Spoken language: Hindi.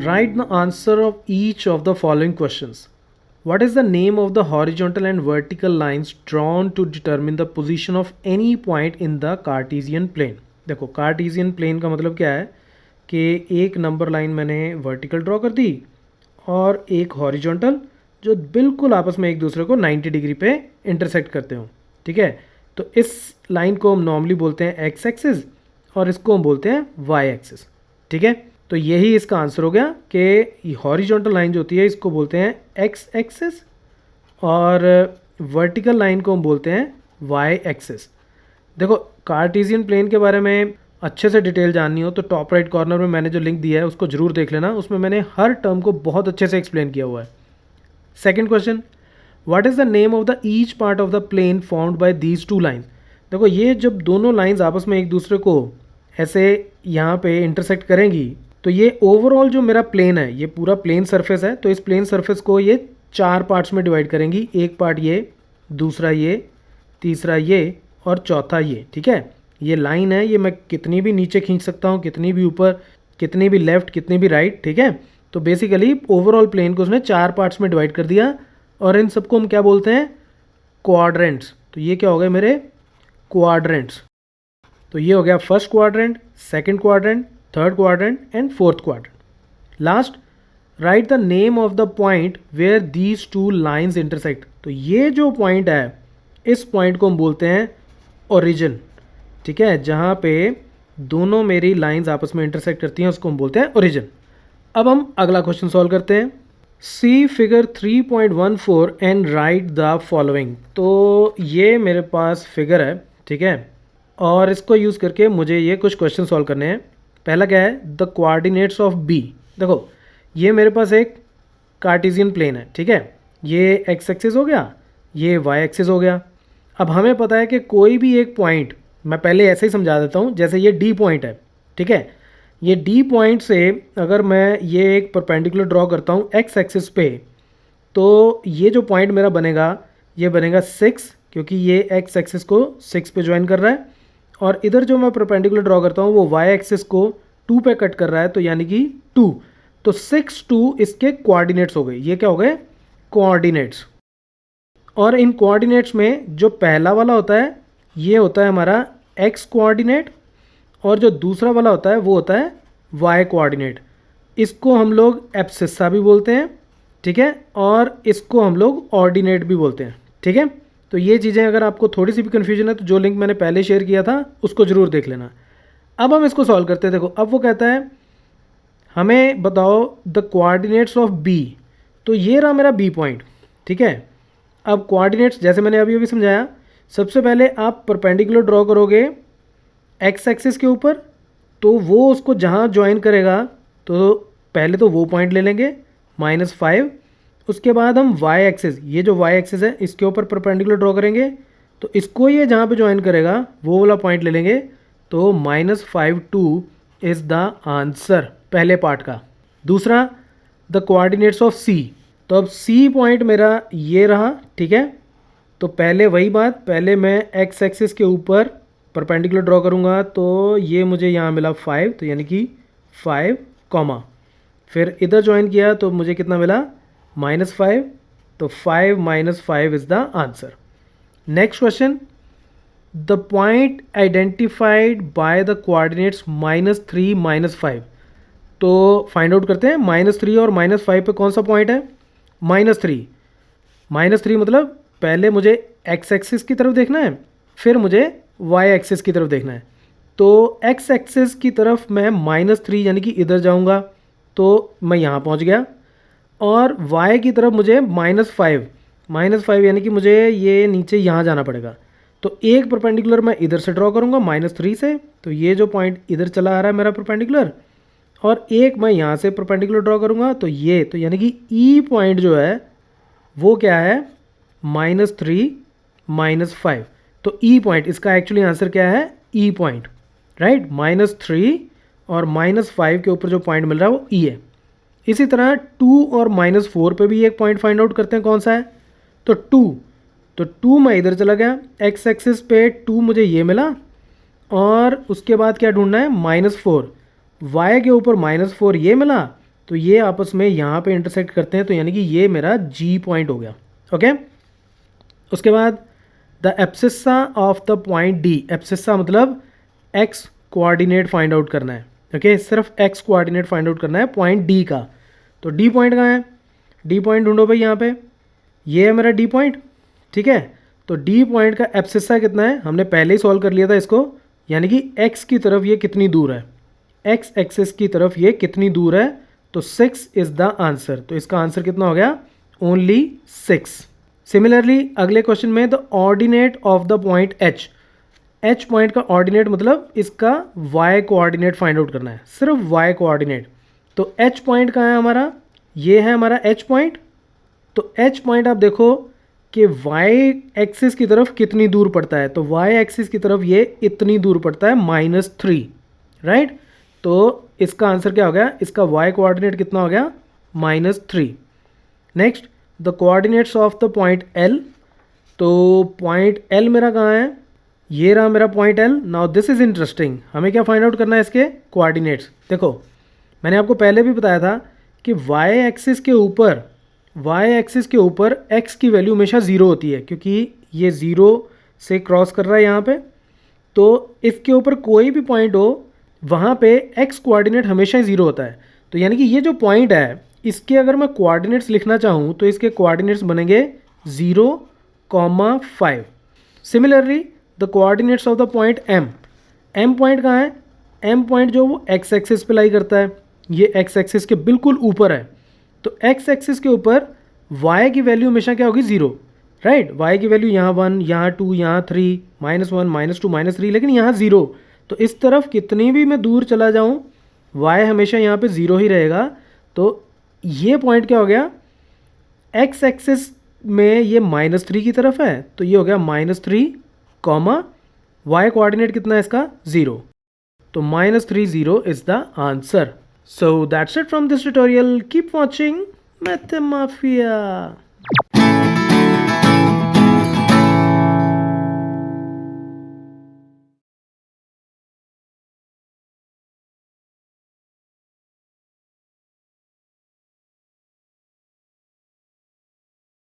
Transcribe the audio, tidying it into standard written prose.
Write the answer of each of the following questions. What is the name of the horizontal and vertical lines drawn to determine the position of any point in the Cartesian plane? देखो कार्टेशियन प्लेन का मतलब क्या है कि एक नंबर लाइन मैंने वर्टिकल ड्रॉ कर दी और एक हॉरिजॉन्टल जो बिल्कुल आपस में एक दूसरे को 90 डिग्री पे इंटरसेक्ट करते हो। ठीक है, तो इस लाइन को हम नॉर्मली बोलते हैं एक्स एक्सिस और इसको हम बोलते हैं वाई एक्सिस। ठीक है, तो यही इसका आंसर हो गया कि हॉरिजॉन्टल लाइन जो होती है इसको बोलते हैं एक्स एक्सिस और वर्टिकल लाइन को हम बोलते हैं वाई एक्सिस। देखो कार्टेशियन प्लेन के बारे में अच्छे से डिटेल जाननी हो तो टॉप राइट कॉर्नर में मैंने जो लिंक दिया है उसको ज़रूर देख लेना, उसमें मैंने हर टर्म को बहुत अच्छे से एक्सप्लेन किया हुआ है। Second question, what is the name of the each part of the plane formed by these two lines. देखो ये जब दोनों लाइन्स आपस में एक दूसरे को ऐसे यहाँ पे इंटरसेक्ट करेंगी तो ये ओवरऑल जो मेरा प्लेन है ये पूरा प्लेन सरफेस है, तो इस प्लेन सरफेस को ये 4 पार्ट्स में डिवाइड करेंगी। एक पार्ट ये, दूसरा ये, तीसरा ये और चौथा ये। ठीक है, ये लाइन है, ये मैं कितनी भी नीचे खींच सकता हूँ, कितनी भी ऊपर, कितनी भी लेफ़्ट, कितनी भी राइट। ठीक है, तो बेसिकली ओवरऑल प्लेन को उसने 4 पार्ट्स में डिवाइड कर दिया और इन सबको हम क्या बोलते हैं, क्वाड्रेंट्स। तो ये क्या हो गए मेरे क्वाड्रेंट्स। तो ये हो गया first quadrant, second quadrant, third quadrant and fourth quadrant. Last, right the name of the point where these two lines intersect. तो ये जो पॉइंट है इस पॉइंट को हम बोलते हैं ओरिजिन। ठीक है, जहाँ पे दोनों मेरी लाइंस आपस में इंटरसेक्ट करती हैं उसको हम बोलते हैं ओरिजिन। अब हम अगला क्वेश्चन सॉल्व करते हैं। See figure 3.14 and write the following. तो ये मेरे पास फिगर है, ठीक है, और इसको यूज़ करके मुझे ये कुछ क्वेश्चन सॉल्व करने हैं। पहला क्या है, द कोऑर्डिनेट्स ऑफ बी। देखो ये मेरे पास एक कार्टेशियन प्लेन है, ठीक है, ये एक्स एक्सिस हो गया, ये वाई एक्सिस हो गया। अब हमें पता है कि कोई भी एक पॉइंट, मैं पहले ऐसे ही समझा देता हूँ, जैसे ये डी पॉइंट है, ठीक है, ये डी पॉइंट से अगर मैं ये एक परपेंडिकुलर ड्रॉ करता हूँ एक्स एक्सिस पे, तो ये जो पॉइंट मेरा बनेगा ये बनेगा 6, क्योंकि ये एक्स एक्सिस को 6 पे ज्वाइन कर रहा है, और इधर जो मैं परपेंडिकुलर ड्रॉ करता हूँ वो वाई एक्सिस को 2 पे कट कर रहा है, तो यानी कि 2। तो 6, 2 इसके कोऑर्डिनेट्स हो गए। ये क्या हो गए, कोऑर्डिनेट्स। और इन कोऑर्डिनेट्स में जो पहला वाला होता है ये होता है हमारा एक्स कोऑर्डिनेट, और जो दूसरा वाला होता है वो होता है वाई कोऑर्डिनेट। इसको हम लोग एब्सिस्सा भी बोलते हैं, ठीक है, और इसको हम लोग ऑर्डिनेट भी बोलते हैं। ठीक है, तो ये चीज़ें अगर आपको थोड़ी सी भी कन्फ्यूजन है तो जो लिंक मैंने पहले शेयर किया था उसको ज़रूर देख लेना। अब हम इसको सॉल्व करते हैं। देखो अब वो कहता है हमें बताओ द कोऑर्डिनेट्स ऑफ बी। तो ये रहा मेरा बी पॉइंट, ठीक है। अब कोऑर्डिनेट्स जैसे मैंने अभी अभी समझाया, सबसे पहले आप परपेंडिकुलर ड्रॉ करोगे एक्स एक्सिस के ऊपर, तो वो उसको जहाँ ज्वाइन करेगा तो पहले तो वो पॉइंट ले लेंगे -5। उसके बाद हम वाई एक्सिस, ये जो वाई एक्सिस है इसके ऊपर परपेंडिकुलर ड्रॉ करेंगे, तो इसको ये जहाँ पे ज्वाइन करेगा वो वाला पॉइंट ले लेंगे, तो -5 2 इज़ द आंसर पहले पार्ट का। दूसरा, द कोऑर्डिनेट्स ऑफ सी। तो अब सी पॉइंट मेरा ये रहा, ठीक है, तो पहले वही बात, पहले मैं एक्स एक्सिस के ऊपर परपेंडिकुलर ड्रॉ करूँगा, तो ये मुझे यहाँ मिला 5, तो यानी कि 5 कॉमा, फिर इधर ज्वाइन किया तो मुझे कितना मिला -5, तो 5 - 5 is the answer. Next question, the point identified by the coordinates -3 -5। तो फाइंड आउट करते हैं -3 और -5 पे कौन सा पॉइंट है, -3 मतलब पहले मुझे एक्स एक्सिस की तरफ देखना है, फिर मुझे वाई एक्सिस की तरफ देखना है। तो एक्स एक्सिस की तरफ मैं -3 यानी कि इधर जाऊंगा तो मैं यहाँ पहुँच गया, और वाई की तरफ मुझे -5 यानी कि मुझे ये नीचे यहाँ जाना पड़ेगा। तो एक परपेंडिकुलर मैं इधर से ड्रॉ करूँगा -3 से, तो ये जो पॉइंट इधर चला आ रहा है मेरा परपेंडिकुलर, और एक मैं यहाँ से परपेंडिकुलर ड्रॉ करूँगा, तो ये, तो यानी कि ई पॉइंट जो है वो क्या है, -3 -5। तो ई पॉइंट, इसका एक्चुअली आंसर क्या है, ई पॉइंट, राइट। -3 और -5 के ऊपर जो पॉइंट मिल रहा है वो ई है। इसी तरह 2 और -4 पे भी एक पॉइंट फाइंड आउट करते हैं, कौन सा है, तो 2 मैं इधर चला गया, एक्स एक्सिस पे 2 मुझे ये मिला, और उसके बाद क्या ढूंढना है, -4, वाई के ऊपर -4 ये मिला, तो ये आपस में यहाँ पे इंटरसेक्ट करते हैं, तो यानी कि ये मेरा जी पॉइंट हो गया। ओके, उसके बाद the abscissa of the point D, abscissa मतलब एक्स कोऑर्डिनेट फाइंड आउट करना है। ओके, सिर्फ एक्स कोऑर्डिनेट फाइंड आउट करना है पॉइंट डी का। तो डी पॉइंट कहाँ है, डी पॉइंट ढूंढो भाई यहाँ पे, ये है मेरा डी पॉइंट। ठीक है, तो डी पॉइंट का एब्सिस्सा कितना है, हमने पहले ही सॉल्व कर लिया था इसको, यानी कि एक्स की तरफ ये कितनी दूर है, एक्स एक्सिस की तरफ ये कितनी दूर है, तो 6 इज द आंसर। तो इसका आंसर कितना हो गया, ओनली 6। सिमिलरली अगले क्वेश्चन में the ordinate of the point H, H point का ऑर्डिनेट मतलब इसका वाई कोऑर्डिनेट फाइंड आउट करना है, सिर्फ वाई कोऑर्डिनेट। तो एच पॉइंट कहाँ है हमारा, ये है हमारा एच पॉइंट। तो एच पॉइंट आप देखो कि वाई एक्सिस की तरफ कितनी दूर पड़ता है, तो वाई एक्सिस की तरफ ये इतनी दूर पड़ता है -3, राइट। तो इसका आंसर क्या हो गया, इसका वाई कोऑर्डिनेट कितना हो गया, -3। Next the coordinates of the point L, तो पॉइंट एल मेरा कहाँ है, ये रहा मेरा point L. Now this is interesting, हमें क्या फाइंड आउट करना है, इसके कोऑर्डिनेट्स। देखो मैंने आपको पहले भी बताया था कि वाई एक्सिस के ऊपर, वाई एक्सिस के ऊपर एक्स की वैल्यू हमेशा 0 होती है, क्योंकि ये 0 से क्रॉस कर रहा है यहाँ पे। तो इसके ऊपर कोई भी पॉइंट हो वहाँ पे एक्स कोऑर्डिनेट हमेशा ही 0 होता है। तो यानी कि ये जो पॉइंट है इसके अगर मैं कोऑर्डिनेट्स लिखना चाहूँ तो इसके कोऑर्डिनेट्स बनेंगे 0,5। Similarly the coordinates of the point M, M point कहाँ है, एम पॉइंट जो वो एक्स एक्सिस पे लाई करता है, ये एक्स एक्सिस के बिल्कुल ऊपर है। तो एक्स एक्सिस के ऊपर वाई की वैल्यू हमेशा क्या होगी, 0, राइट। वाई की वैल्यू यहाँ 1, यहाँ 2, यहाँ 3, -1, -2, -3, लेकिन यहाँ 0। तो इस तरफ कितनी भी मैं दूर चला जाऊँ वाई हमेशा यहाँ पे 0 ही रहेगा। तो ये पॉइंट क्या हो गया, एक्स एक्सिस में ये -3 की तरफ है, तो ये हो गया -3, वाई कोऑर्डिनेट कितना है इसका, 0। तो -3, 0 is the answer. So that's it from this tutorial. Keep watching Math Mafia.